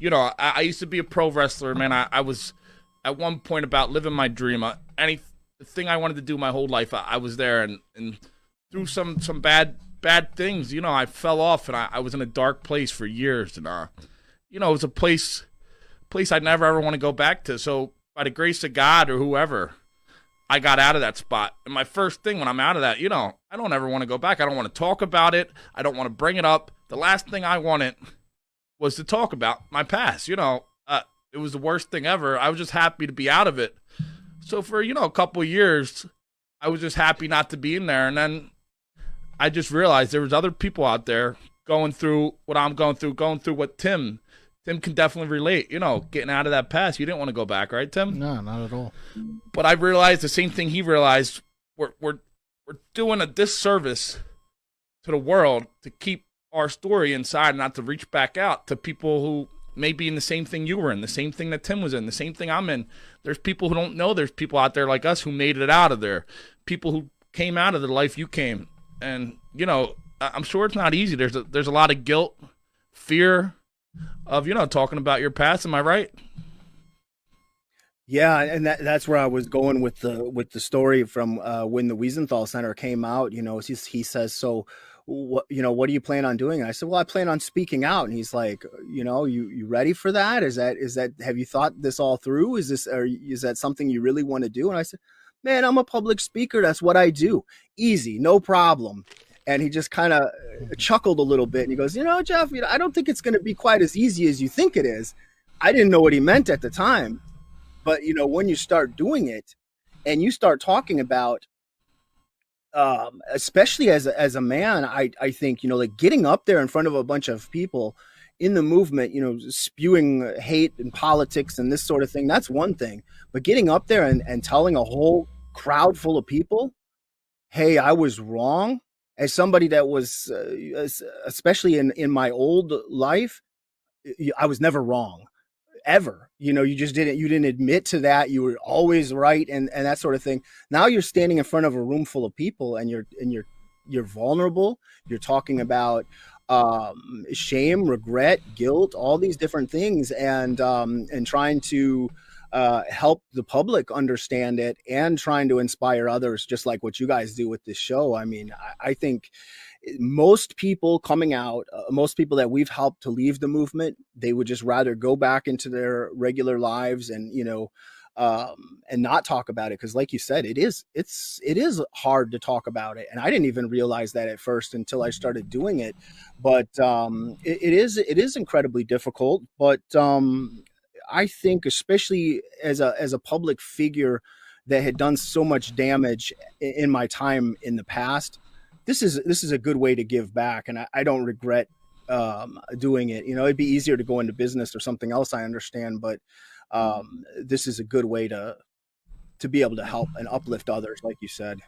I used to be a pro wrestler, man. I was at one point about living my dream. Anything I wanted to do my whole life, I was there, and through some bad things, I fell off, and I was in a dark place for years, and it was a place I'd never ever want to go back to. So by the grace of God or whoever, I got out of that spot. And my first thing when I'm out of that, I don't ever want to go back. I don't want to talk about it. I don't want to bring it up. The last thing I wanted was to talk about my past. It was the worst thing ever. I was just happy to be out of it. So for, a couple of years, I was just happy not to be in there. And then I just realized there was other people out there going through what I'm going through what Tim can definitely relate, getting out of that past. You didn't want to go back, right, Tim? No, not at all. But I realized the same thing he realized. We're doing a disservice to the world to keep our story inside and not to reach back out to people who may be in the same thing you were in, the same thing that Tim was in, the same thing I'm in. There's people who don't know there's people out there like us who made it out of there, people who came out of the life you came. And, I'm sure it's not easy. There's a lot of guilt, fear of, talking about your past. Am I right? Yeah, and that's where I was going with the story from when the Wiesenthal Center came out. He says, so what do you plan on doing? And I said, well, I plan on speaking out. And he's like, you ready for that? Is that have you thought this all through? Is that something you really want to do? And I said, man, I'm a public speaker. That's what I do. Easy, no problem. And he just kind of chuckled a little bit, and he goes, Jeff, I don't think it's going to be quite as easy as you think it is. I didn't know what he meant at the time, but when you start doing it and you start talking about, especially as a man, I think, like getting up there in front of a bunch of people in the movement, spewing hate and politics and this sort of thing, that's one thing. But getting up there and telling a whole crowd full of people, hey, I was wrong. As somebody that was, especially in my old life, I was never wrong, ever. You just didn't admit to that. You were always right, and that sort of thing. Now you're standing in front of a room full of people, and you're vulnerable. You're talking about shame, regret, guilt, all these different things, and trying to help the public understand it and trying to inspire others, just like what you guys do with this show. I mean, I think most people coming out, most people that we've helped to leave the movement, they would just rather go back into their regular lives and, and not talk about it. Cause like you said, it is hard to talk about it. And I didn't even realize that at first until I started doing it. But it is incredibly difficult. But I think especially as a public figure that had done so much damage in my time in the past, this is a good way to give back. And I don't regret doing it. It'd be easier to go into business or something else, I understand, but this is a good way to be able to help and uplift others, like you said.